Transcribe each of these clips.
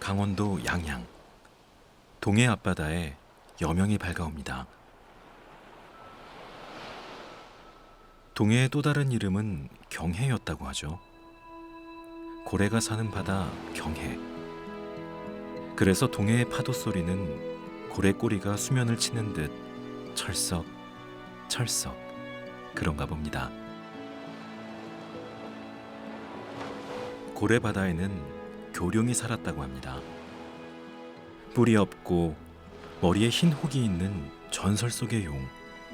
강원도 양양 동해 앞바다에 여명이 밝아옵니다. 동해의 또 다른 이름은 경해였다고 하죠. 고래가 사는 바다 경해. 그래서 동해의 파도 소리는 고래 꼬리가 수면을 치는 듯 철썩 철썩 그런가 봅니다. 고래 바다에는 교룡이 살았다고 합니다. 뿔이 없고 머리에 흰 혹이 있는 전설 속의 용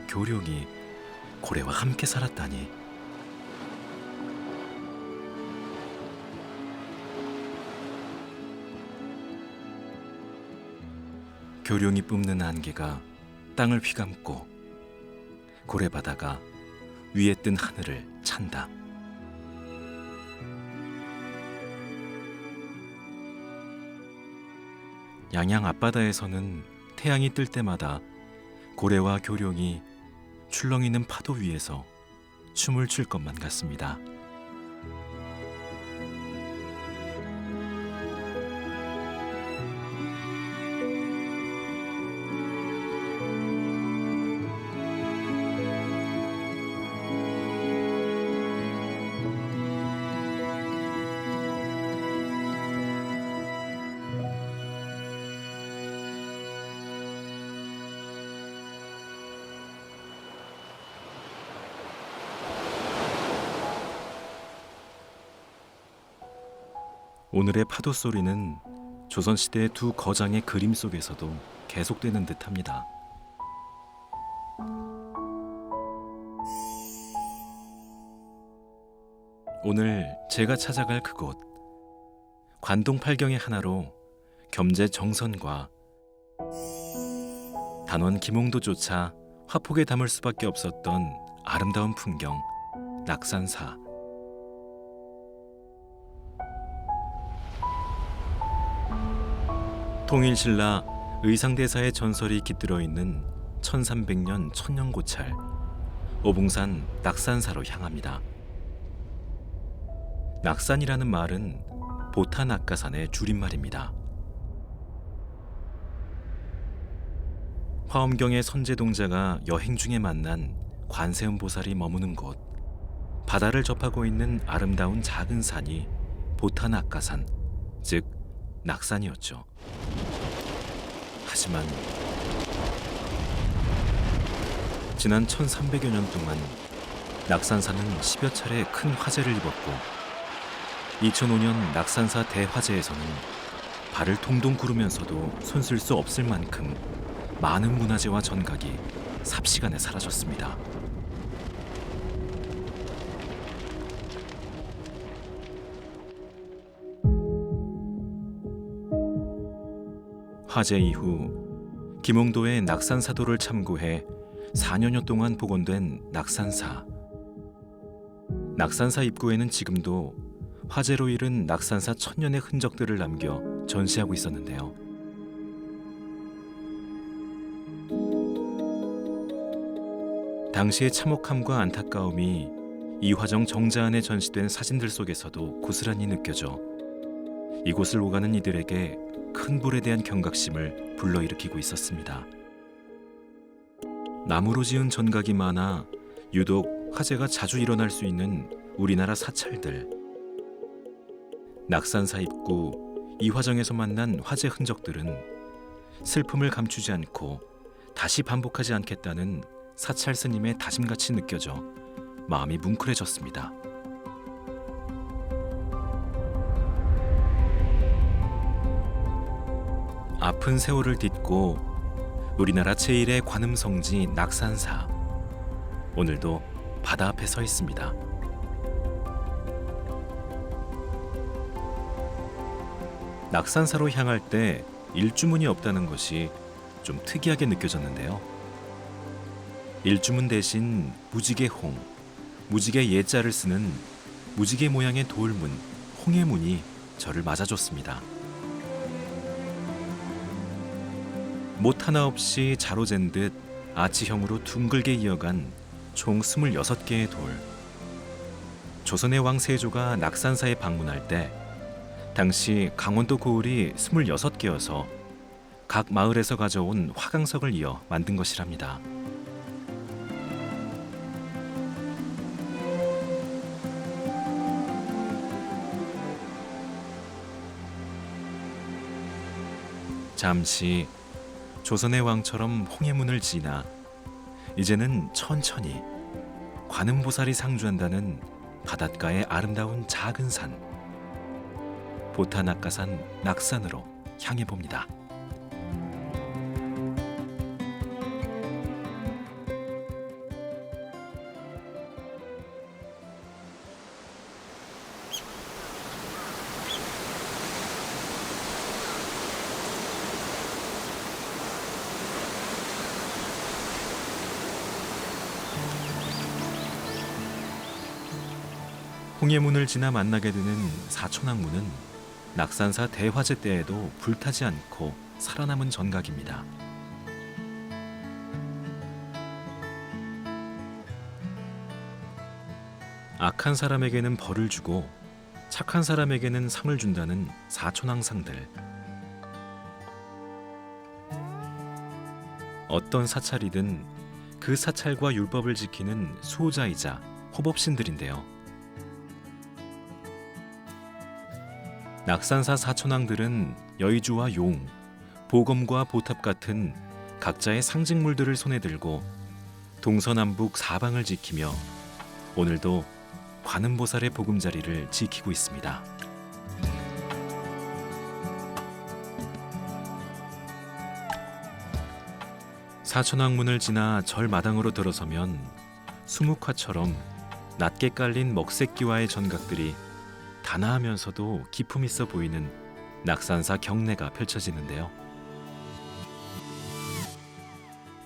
교룡이 고래와 함께 살았다니. 교룡이 뿜는 안개가 땅을 휘감고 고래바다가 위에 뜬 하늘을 찬다. 양양 앞바다에서는 태양이 뜰 때마다 고래와 교룡이 출렁이는 파도 위에서 춤을 출 것만 같습니다. 오늘의 파도 소리는 조선시대의 두 거장의 그림 속에서도 계속되는 듯합니다. 오늘 제가 찾아갈 그곳, 관동 팔경의 하나로 겸재 정선과 단원 김홍도조차 화폭에 담을 수밖에 없었던 아름다운 풍경, 낙산사. 통일신라 의상대사의 전설이 깃들어 있는 1300년 천년고찰 오봉산 낙산사로 향합니다. 낙산이라는 말은 보타낙가산의 줄임말입니다. 화엄경의 선제동자가 여행 중에 만난 관세음보살이 머무는 곳, 바다를 접하고 있는 아름다운 작은 산이 보타낙가산, 즉 낙산이었죠. 하지만 지난 1300여 년 동안 낙산사는 10여 차례 큰 화재를 입었고 2005년 낙산사 대화재에서는 발을 동동 구르면서도 손쓸 수 없을 만큼 많은 문화재와 전각이 삽시간에 사라졌습니다. 화재 이후 김홍도의 낙산사도를 참고해 4년여 동안 복원된 낙산사. 낙산사 입구에는 지금도 화재로 잃은 낙산사 천년의 흔적들을 남겨 전시하고 있었는데요. 당시의 참혹함과 안타까움이 이화정 정자 안에 전시된 사진들 속에서도 고스란히 느껴져 이곳을 오가는 이들에게 큰 불에 대한 경각심을 불러일으키고 있었습니다. 나무로 지은 전각이 많아 유독 화재가 자주 일어날 수 있는 우리나라 사찰들. 낙산사 입구 이화정에서 만난 화재 흔적들은 슬픔을 감추지 않고 다시 반복하지 않겠다는 사찰 스님의 다짐같이 느껴져 마음이 뭉클해졌습니다. 아픈 세월을 딛고 우리나라 제1의 관음성지 낙산사, 오늘도 바다 앞에 서 있습니다. 낙산사로 향할 때 일주문이 없다는 것이 좀 특이하게 느껴졌는데요. 일주문 대신 무지개 홍, 무지개 예자를 쓰는 무지개 모양의 돌문, 홍해문이 저를 맞아줬습니다. 못 하나 없이 자로 잰 듯 아치형으로 둥글게 이어간 총 26개의 돌. 조선의 왕 세조가 낙산사에 방문할 때 당시 강원도 고을이 26개여서 각 마을에서 가져온 화강석을 이어 만든 것이랍니다. 잠시 조선의 왕처럼 홍해문을 지나 이제는 천천히 관음보살이 상주한다는 바닷가의 아름다운 작은 산 보타낙가산 낙산으로 향해 봅니다. 홍해문을 지나 만나게 되는 사촌항문은 낙산사 대화재 때에도 불타지 않고 살아남은 전각입니다. 악한 사람에게는 벌을 주고 착한 사람에게는 상을 준다는 사촌항상들. 어떤 사찰이든 그 사찰과 율법을 지키는 수호자이자 호법신들인데요. 낙산사 사촌항들은 여의주와 용, 보검과 보탑 같은 각자의 상징물들을 손에 들고 동서남북 사방을 지키며 오늘도 관음보살의 보금자리를 지키고 있습니다. 사촌항문을 지나 절 마당으로 들어서면 수묵화처럼 낮게 깔린 먹새끼와의 전각들이 단아하면서도 기품 있어 보이는 낙산사 경내가 펼쳐지는데요.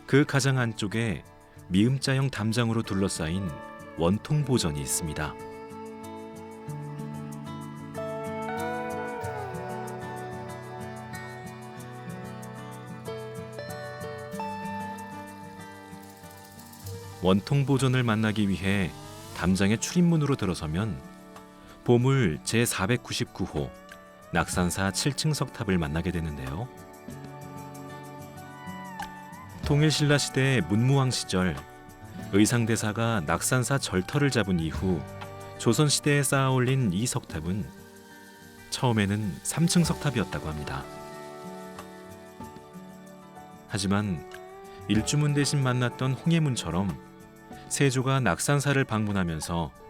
그 가장 안쪽에 미음자형 담장으로 둘러싸인 원통보전이 있습니다. 원통보전을 만나기 위해 담장의 출입문으로 들어서면 보물 제499호 낙산사 7층 석탑을 만나게 되는데요. 통일신라 시대 문무왕 시절 의상대사가 낙산사 절터를 잡은 이후 조선시대에 쌓아올린 이 석탑은 처음에는 3층 석탑이었다고 합니다. 하지만 일주문 대신 만났던 홍해문처럼 세조가 낙산사를 방문하면서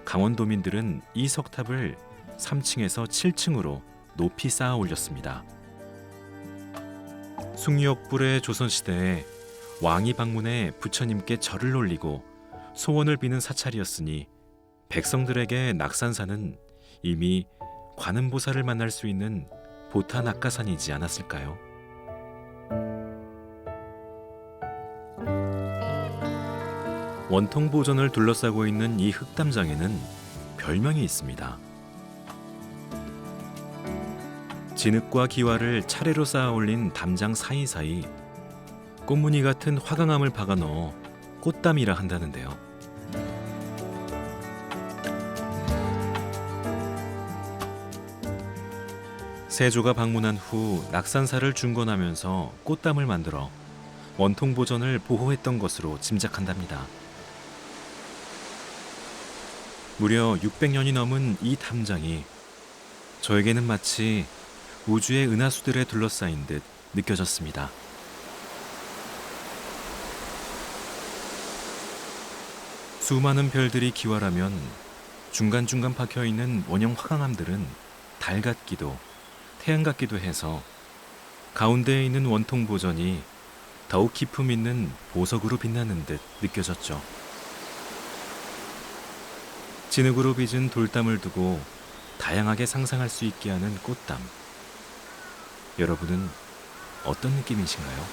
강원도민들은 이 석탑을 3층에서 7층으로 높이 쌓아 올렸습니다. 숭유역불의 조선시대에 왕이 방문해 부처님께 절을 올리고 소원을 비는 사찰이었으니 백성들에게 낙산사는 이미 관음보살을 만날 수 있는 보타낙가산이지 않았을까요? 원통보전을 둘러싸고 있는 이 흙담장에는 별명이 있습니다. 진흙과 기와를 차례로 쌓아 올린 담장 사이사이 꽃무늬 같은 화강암을 박아 넣어 꽃담이라 한다는데요. 세조가 방문한 후 낙산사를 중건하면서 꽃담을 만들어 원통보전을 보호했던 것으로 짐작한답니다. 무려 600년이 넘은 이 담장이 저에게는 마치 우주의 은하수들에 둘러싸인 듯 느껴졌습니다. 수많은 별들이 기활하면 중간중간 박혀있는 원형 화강암들은 달 같기도 태양 같기도 해서 가운데에 있는 원통보전이 더욱 기품 있는 보석으로 빛나는 듯 느껴졌죠. 진흙으로 빚은 돌담을 두고 다양하게 상상할 수 있게 하는 꽃담. 여러분은 어떤 느낌이신가요?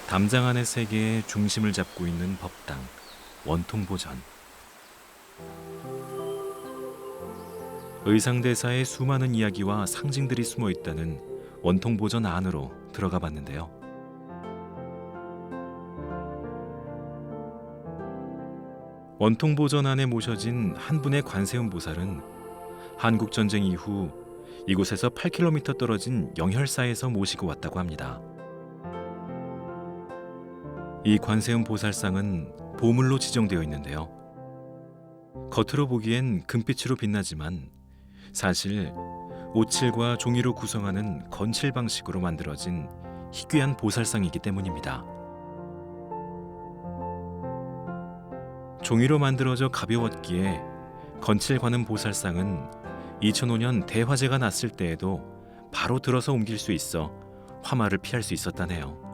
담장 안의 세계의 중심을 잡고 있는 법당, 원통보전. 의상대사의 수많은 이야기와 상징들이 숨어 있다는 원통보전 안으로 들어가 봤는데요. 원통보전 안에 모셔진 한 분의 관세음 보살은 한국 전쟁 이후 이곳에서 8km 떨어진 영혈사에서 모시고 왔다고 합니다. 이 관세음 보살상은 보물로 지정되어 있는데요. 겉으로 보기엔 금빛으로 빛나지만 사실 오칠과 종이로 구성하는 건칠 방식으로 만들어진 희귀한 보살상이기 때문입니다. 종이로 만들어져 가벼웠기에 건칠 관음 보살상은 2005년 대화재가 났을 때에도 바로 들어서 옮길 수 있어 화마를 피할 수 있었다네요.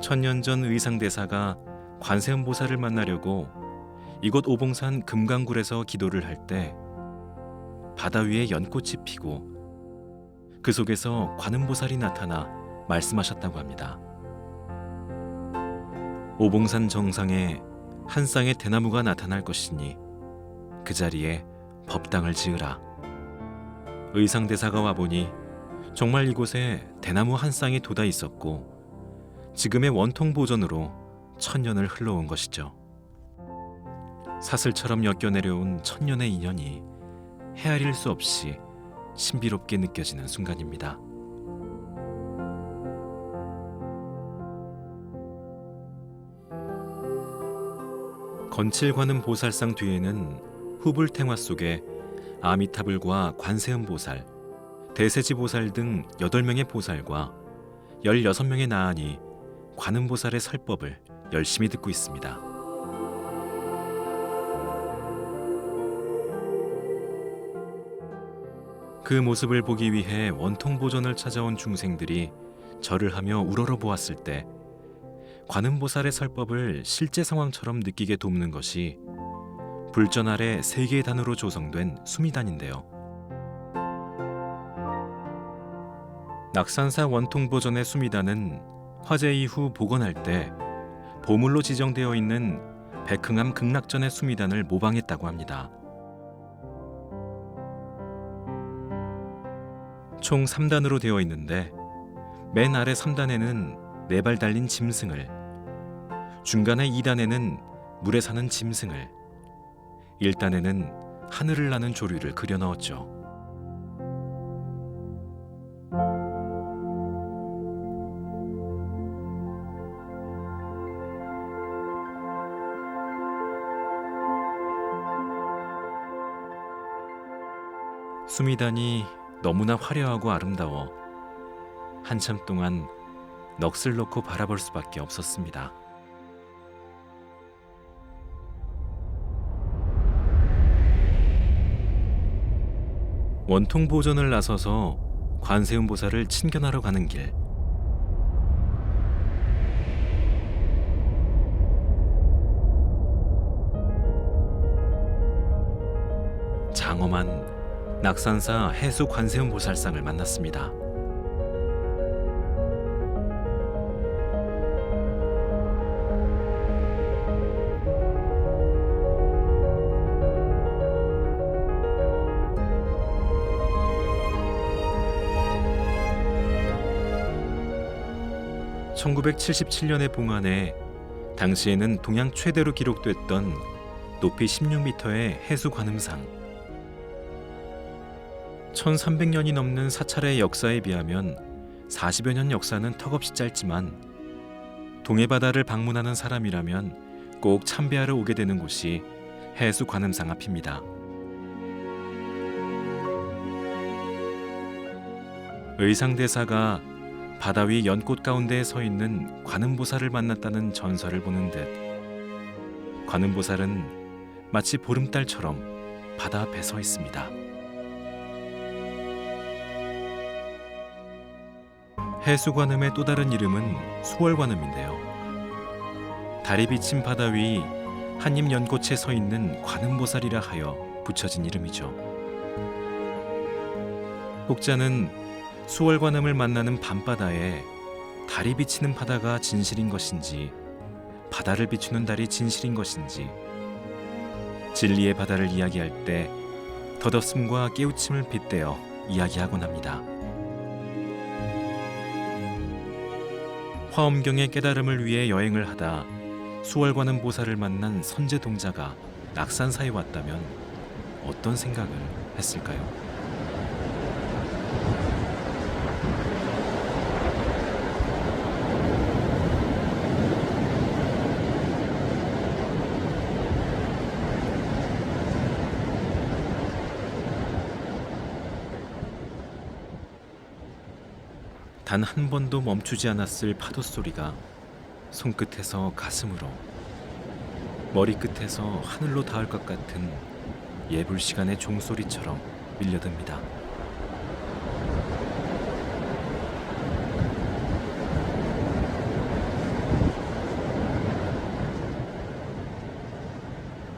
천년 전 의상대사가 관세음 보살을 만나려고 이곳 오봉산 금강굴에서 기도를 할 때 바다 위에 연꽃이 피고 그 속에서 관음보살이 나타나 말씀하셨다고 합니다. 오봉산 정상에 한 쌍의 대나무가 나타날 것이니 그 자리에 법당을 지으라. 의상대사가 와보니 정말 이곳에 대나무 한 쌍이 돋아 있었고 지금의 원통보전으로 천년을 흘러온 것이죠. 사슬처럼 엮여내려온 천년의 인연이 헤아릴 수 없이 신비롭게 느껴지는 순간입니다. 건칠관음 보살상 뒤에는 후불탱화 속에 아미타불과 관세음 보살, 대세지 보살 등 8명의 보살과 16명의 나한이 관음 보살의 설법을 열심히 듣고 있습니다. 그 모습을 보기 위해 원통보전을 찾아온 중생들이 절을 하며 우러러 보았을 때 관음 보살의 설법을 실제 상황처럼 느끼게 돕는 것이 불전 아래 3개의 단으로 조성된 수미단인데요. 낙산사 원통보전의 수미단은 화재 이후 복원할 때 보물로 지정되어 있는 백흥암 극락전의 수미단을 모방했다고 합니다. 총 3단으로 되어 있는데 맨 아래 3단에는 4발 달린 짐승을, 중간에 2단에는 물에 사는 짐승을, 1단에는 하늘을 나는 조류를 그려 넣었죠. 수미단이 너무나 화려하고 아름다워 한참 동안 넋을 놓고 바라볼 수밖에 없었습니다. 원통보전을 나서서 관세음 보살을 친견하러 가는 길. 장엄한 낙산사 해수 관세음 보살상을 만났습니다. (1977년에) 봉안에 당시에는 동양 최대로 기록됐던 높이 16m의 해수 관음상. 1300년이 넘는 사찰의 역사에 비하면 40여 년 역사는 턱없이 짧지만 동해바다를 방문하는 사람이라면 꼭 참배하러 오게 되는 곳이 해수 관음상 앞입니다. 의상대사가 바다 위 연꽃 가운데에 서 있는 관음보살을 만났다는 전설을 보는 듯 관음보살은 마치 보름달처럼 바다 앞에 서 있습니다. 해수관음의 또 다른 이름은 수월관음인데요. 달이 비친 바다 위 한입 연꽃에 서 있는 관음보살이라 하여 붙여진 이름이죠. 혹자는 수월관음을 만나는 밤바다에 달이 비치는 바다가 진실인 것인지 바다를 비추는 달이 진실인 것인지 진리의 바다를 이야기할 때 덧없음과 깨우침을 빗대어 이야기하곤 합니다. 화엄경의 깨달음을 위해 여행을 하다 수월관음 보살을 만난 선제동자가 낙산사에 왔다면 어떤 생각을 했을까요? 단 한 번도 멈추지 않았을 파도 소리가 손끝에서 가슴으로, 머리끝에서 하늘로 닿을 것 같은 예불 시간의 종소리처럼 밀려듭니다.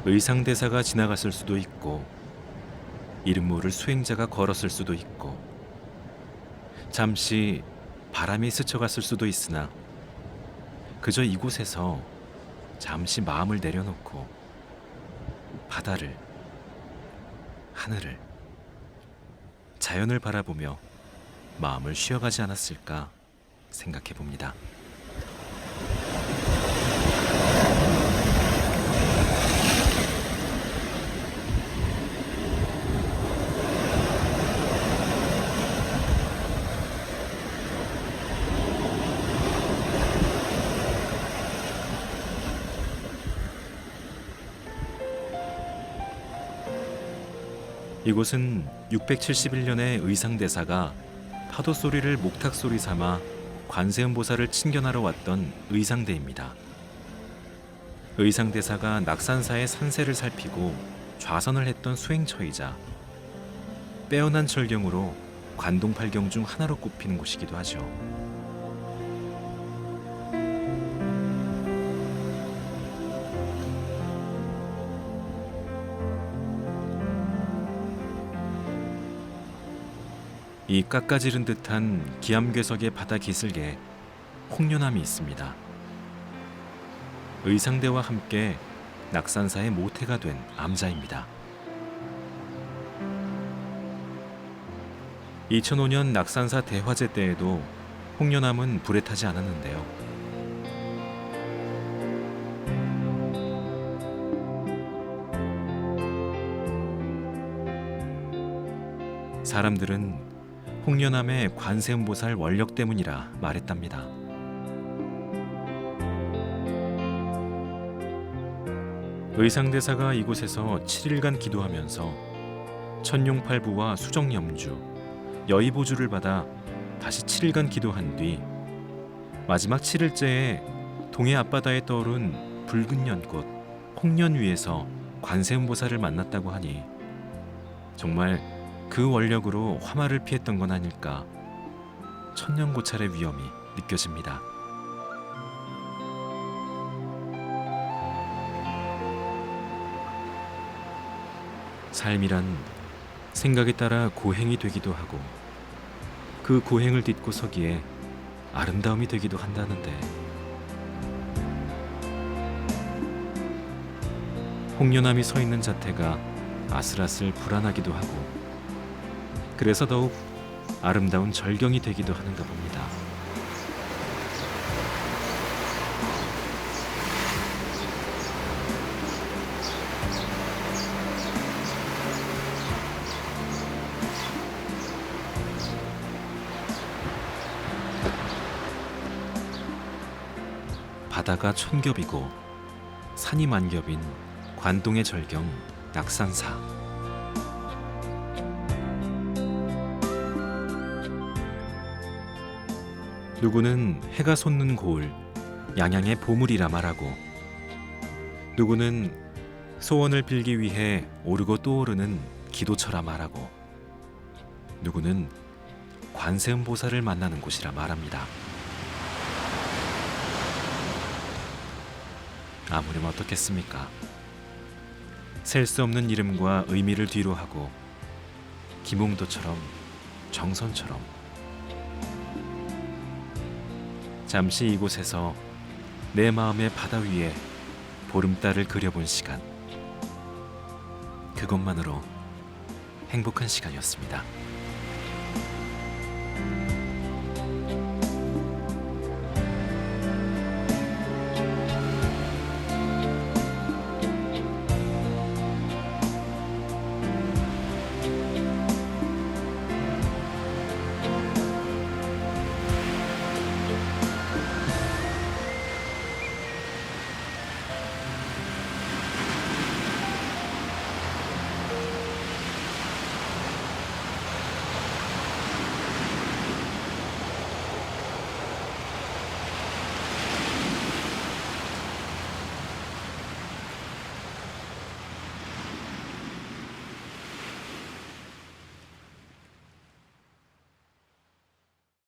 의상대사가 지나갔을 수도 있고, 이름 모를 수행자가 걸었을 수도 있고, 잠시 바람이 스쳐갔을 수도 있으나 그저 이곳에서 잠시 마음을 내려놓고 바다를, 하늘을, 자연을 바라보며 마음을 쉬어가지 않았을까 생각해 봅니다. 이곳은 671년에 의상대사가 파도 소리를 목탁 소리 삼아 관세음보살을 친견하러 왔던 의상대입니다. 의상대사가 낙산사의 산세를 살피고 좌선을 했던 수행처이자 빼어난 절경으로 관동팔경 중 하나로 꼽히는 곳이기도 하죠. 이 깎아지른 듯한 기암괴석의 바다 기슭에 홍련암이 있습니다. 의상대와 함께 낙산사의 모태가 된 암자입니다. 2005년 낙산사 대화재 때에도 홍련암은 불에 타지 않았는데요. 사람들은 홍련암의 관세음보살 원력 때문이라 말했답니다. 의상대사가 이곳에서 7일간 기도하면서 천룡팔부와 수정염주, 여의보주를 받아 다시 7일간 기도한 뒤 마지막 7일째에 동해 앞바다에 떠오른 붉은 연꽃 홍련 위에서 관세음보살을 만났다고 하니 정말 그 원력으로 화마를 피했던 건 아닐까, 천년고찰의 위험이 느껴집니다. 삶이란 생각에 따라 고행이 되기도 하고 그 고행을 딛고 서기에 아름다움이 되기도 한다는데, 홍련암이 서 있는 자태가 아슬아슬 불안하기도 하고 그래서 더욱 아름다운 절경이 되기도 하는가 봅니다. 바다가 천겹이고 산이 만겹인 관동의 절경 낙산사. 누구는 해가 솟는 고을, 양양의 보물이라 말하고, 누구는 소원을 빌기 위해 오르고 또 오르는 기도처라 말하고, 누구는 관세음보살을 만나는 곳이라 말합니다. 아무렴 어떻겠습니까? 셀 수 없는 이름과 의미를 뒤로하고 김홍도처럼, 정선처럼 잠시 이곳에서 내 마음의 바다 위에 보름달을 그려본 시간, 그것만으로 행복한 시간이었습니다.